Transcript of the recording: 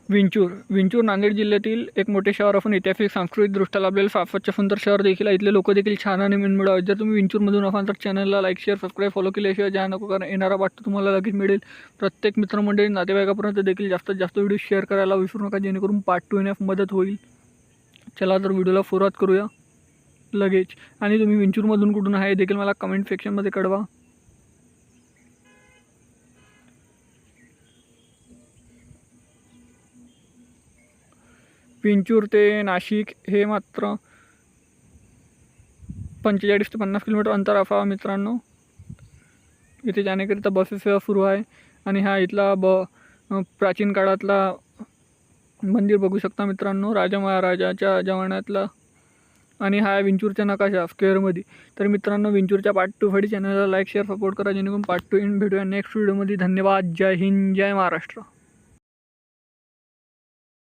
विंचूर नांदेड जिल्ह्यातील एक मोठे शहर असून ऐतिहासिक सांस्कृतिकदृष्ट्या लाभलेले स्वच्छ सुंदर शहर देखील आहे. इथले लोक देखील छान आणि मनमिळाऊ आहेत. जर तुम्ही विंचूरमधून असाल तर चॅनलला लाईक शेअर सबस्क्राईब फॉलो केल्याशिवाय जा नको, कारण येणारा वाटतं तुम्हाला लगेच मिळेल. प्रत्येक मित्रमंडळी नातेवाईकापर्यंत देखील जास्तीत जास्त व्हिडिओ शेअर करायला विसरू नका, जेणेकरून पार्ट 2 येण्यास मदत होईल. चला तर व्हिडिओला सुरुवात करूया लगेच. आणि तुम्ही विंचूरमधून कुठून आहे देखील मला कमेंट सेक्शनमध्ये कळवा. विंचूर ते नाशिक हे मात्र 45 ते 50 किलोमीटर अंतर असावा मित्रांनो. इथे जाण्याकरिता बसेस सेवा सुरू आहे. आणि हा इथला प्राचीन काळातला मंदिर बघू शकता मित्रांनो, राजा महाराजाच्या जमान्यातला. आणि हा विंचूरचा नकाशा स्क्वेअरमध्ये. तर मित्रांनो, विंचूरच्या पार्ट 2साठी चॅनलला लाईक शेअर सपोर्ट करा, जेणेकरून पार्ट 2 भेटूया नेक्स्ट व्हिडिओमध्ये. धन्यवाद. जय हिंद, जय महाराष्ट्र.